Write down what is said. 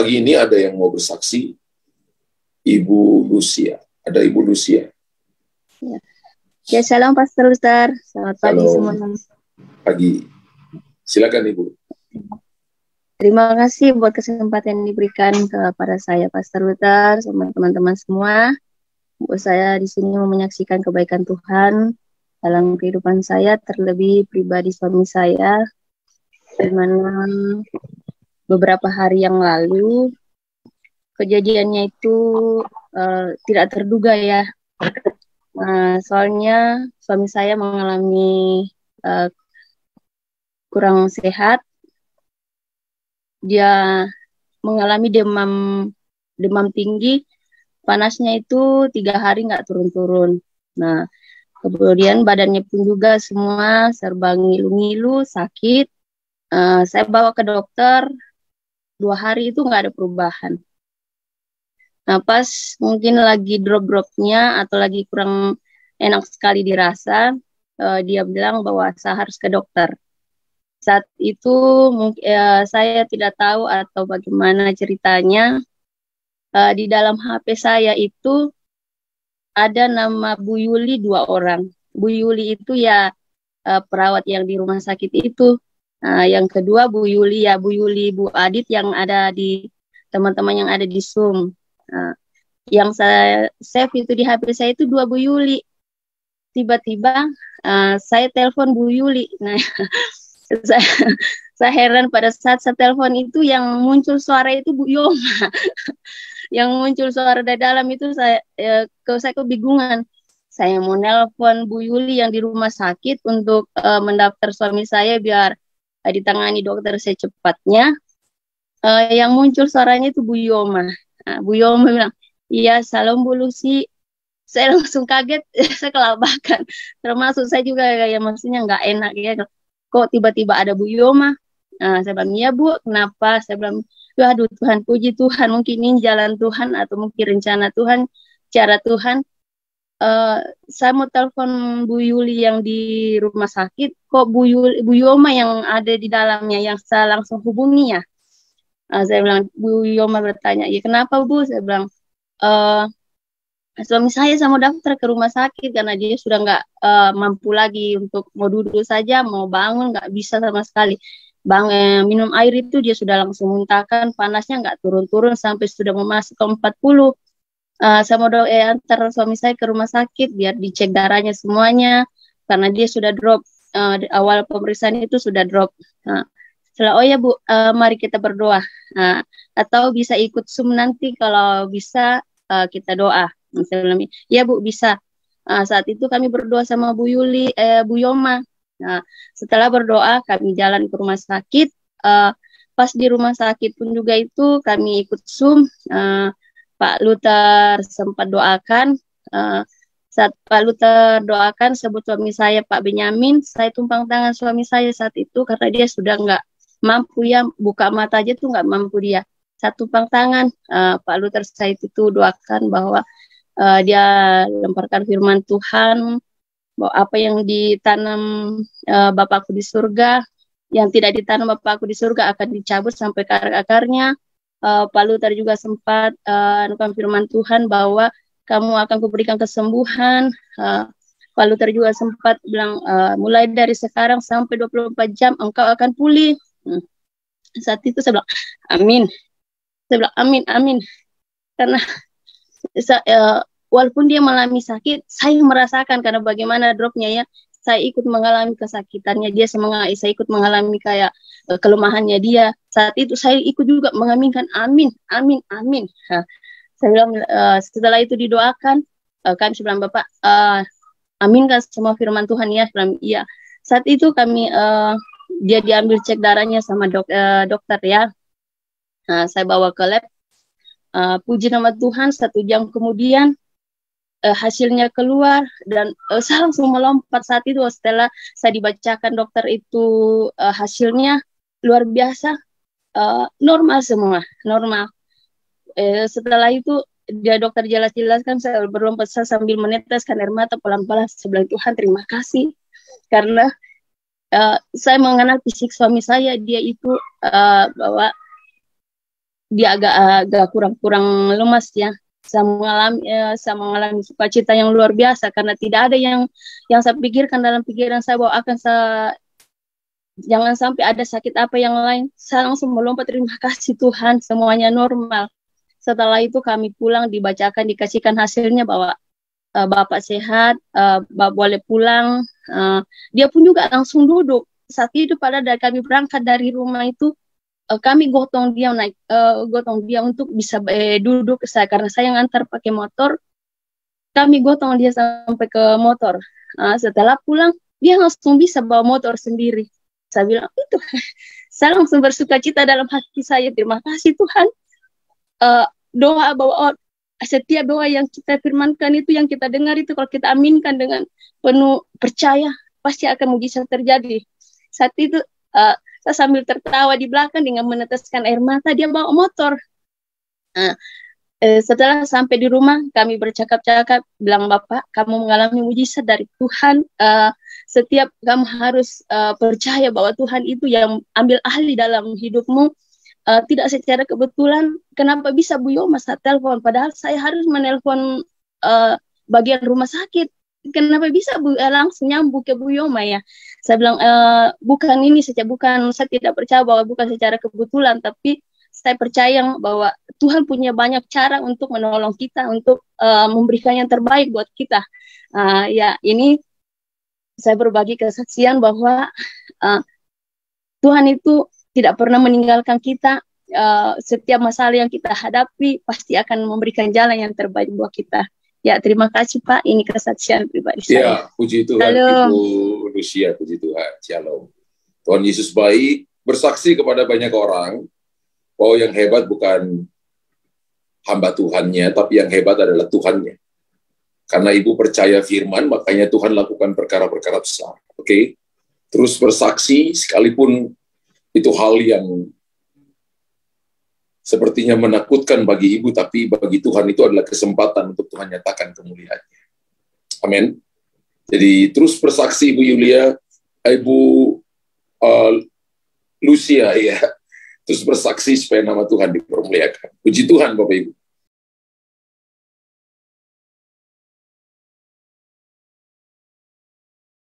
pagi ini ada yang mau bersaksi, Ibu Lucia. Ada Ibu Lucia. Ya, salam Pastor Luther. Selamat pagi semuanya. Pagi. Silakan Ibu. Terima kasih buat kesempatan yang diberikan kepada saya Pastor Luther sama teman-teman semua. Buat saya di sini mau menyaksikan kebaikan Tuhan dalam kehidupan saya, terlebih pribadi suami saya, di mana beberapa hari yang lalu kejadiannya itu tidak terduga ya. Soalnya suami saya mengalami kurang sehat. Dia mengalami demam tinggi, panasnya itu 3 hari nggak turun-turun. Nah, kemudian badannya pun juga semua serba ngilu-ngilu, sakit. Saya bawa ke dokter, 2 hari itu nggak ada perubahan. Nah, pas mungkin lagi drop-dropnya atau lagi kurang enak sekali dirasa, dia bilang bahwa saya harus ke dokter. Saat itu saya tidak tahu atau bagaimana ceritanya, di dalam HP saya itu ada nama Bu Yuli 2 orang. Bu Yuli itu ya perawat yang di rumah sakit itu. Yang kedua Bu Yuli ya Bu Yuli Bu Adit yang ada di teman-teman yang ada di Zoom. Yang saya save itu di HP saya itu 2 Bu Yuli. Tiba-tiba saya telepon Bu Yuli. Nah, saya heran pada saat saya telepon itu yang muncul suara itu Bu Yoma. Yang muncul suara dari dalam itu saya kebingungan. Saya mau nelpon Bu Yuli yang di rumah sakit untuk mendaftar suami saya biar ditangani dokter secepatnya. Yang muncul suaranya itu Bu Yoma. Bu Yoma bilang, iya salam Bu Lucy. Saya langsung kaget, saya kelabakan. Termasuk saya juga ya maksudnya nggak enak ya. Kok tiba-tiba ada Bu Yoma? Saya bilang, iya Bu, kenapa? Saya bilang, aduh Tuhan, puji Tuhan, mungkin ini jalan Tuhan atau mungkin rencana Tuhan, cara Tuhan. Saya mau telepon Bu Yuli yang di rumah sakit, kok Bu Yoma yang ada di dalamnya, yang saya langsung hubungi ya. Saya bilang, Bu Yoma bertanya, ya kenapa Bu? Saya bilang, suami saya mau daftar ke rumah sakit karena dia sudah nggak mampu lagi untuk mau duduk saja, mau bangun nggak bisa sama sekali. Minum air itu dia sudah langsung muntahkan, panasnya nggak turun-turun sampai sudah mau masuk ke 40. Saya mau antar suami saya ke rumah sakit biar dicek darahnya semuanya karena dia sudah drop. Awal pemeriksaan itu sudah drop. Setelah oh ya Bu, mari kita berdoa. Atau bisa ikut Zoom nanti kalau bisa kita doa. Saya bilang, ya Bu bisa. Saat itu kami berdoa sama Bu Yuli, Bu Yoma. Nah, setelah berdoa kami jalan ke rumah sakit. Pas di rumah sakit pun juga itu kami ikut Zoom. Pak Luther sempat doakan. Saat Pak Luther doakan sebut suami saya Pak Benyamin, saya tumpang tangan suami saya saat itu karena dia sudah nggak mampu ya, buka mata aja tuh nggak mampu dia. Saya tumpang tangan, Pak Luther saya itu doakan bahwa dia lemparkan firman Tuhan, bahwa apa yang ditanam Bapakku di surga, yang tidak ditanam Bapakku di surga akan dicabut sampai ke akar-akarnya. Pak Luther juga sempat firman Tuhan bahwa kamu akan kuberikan kesembuhan. Pak Luther juga sempat bilang mulai dari sekarang sampai 24 jam engkau akan pulih. Saat itu saya bilang amin. Saya bilang amin, amin. Karena walaupun dia mengalami sakit, saya merasakan karena bagaimana dropnya ya. Saya ikut mengalami kesakitannya dia, saya ikut mengalami kayak kelemahannya dia. Saat itu saya ikut juga mengaminkan amin, amin, amin. Saya bilang setelah itu didoakan, kami bilang Bapak aminkan semua firman Tuhan ya. Saya bilang iya. Saat itu kami dia diambil cek darahnya sama dokter ya. Saya bawa ke lab. Puji nama Tuhan, 1 jam kemudian hasilnya keluar dan saya langsung melompat saat itu setelah saya dibacakan dokter itu hasilnya luar biasa, normal semua, normal. Setelah itu dia dokter jelaskan, saya berlompat, saya sambil meneteskan air mata pelan-pelan. Saya bilang Tuhan terima kasih karena saya mengenal fisik suami saya, dia itu bahwa dia agak kurang lemas ya. Saya mengalami sukacita yang luar biasa karena tidak ada yang saya pikirkan dalam pikiran saya bahwa jangan sampai ada sakit apa yang lain. Saya langsung melompat, terima kasih Tuhan, semuanya normal. Setelah itu kami pulang, dibacakan, dikasihkan hasilnya bahwa Bapak sehat, boleh pulang. Dia pun juga langsung duduk. Saat itu pada dari kami berangkat dari rumah itu, kami gotong dia untuk bisa duduk karena saya ngantar pakai motor. Kami gotong dia sampai ke motor. Setelah pulang dia langsung bisa bawa motor sendiri. Saya bilang itu, saya langsung bersukacita dalam hati saya. Terima kasih Tuhan. Doa bahwa setiap doa yang kita firmankan itu, yang kita dengar itu, kalau kita aminkan dengan penuh percaya, pasti akan mujizat terjadi. Saat itu saya sambil tertawa di belakang dengan meneteskan air mata, dia bawa motor. Setelah sampai di rumah, kami bercakap-cakap, bilang, Bapak, kamu mengalami mujizat dari Tuhan. Setiap kamu harus percaya bahwa Tuhan itu yang ambil alih dalam hidupmu. Tidak secara kebetulan. Kenapa bisa Bu Yoma saya telepon? Padahal saya harus menelpon bagian rumah sakit. Kenapa bisa langsung nyambung ke Bu Yoma ya? Saya bilang, saya tidak percaya bahwa bukan secara kebetulan, tapi saya percaya bahwa Tuhan punya banyak cara untuk menolong kita, untuk memberikan yang terbaik buat kita. Ya, ini saya berbagi kesaksian bahwa Tuhan itu tidak pernah meninggalkan kita. Setiap masalah yang kita hadapi pasti akan memberikan jalan yang terbaik buat kita. Ya, terima kasih Pak. Ini kesaksian pribadi saya. Ya, puji Tuhan. Halo. Ibu Lucia, puji Tuhan. Shalom. Tuhan Yesus baik, bersaksi kepada banyak orang bahwa yang hebat bukan hamba Tuhannya, tapi yang hebat adalah Tuhannya. Karena Ibu percaya firman, makanya Tuhan lakukan perkara-perkara besar. Oke? Terus bersaksi, sekalipun itu hal yang sepertinya menakutkan bagi Ibu, tapi bagi Tuhan itu adalah kesempatan untuk Tuhan nyatakan kemuliaannya. Amin. Jadi terus bersaksi Ibu Yulia, Ibu Lucia ya, terus bersaksi supaya nama Tuhan dipermuliakan. Puji Tuhan Bapak Ibu.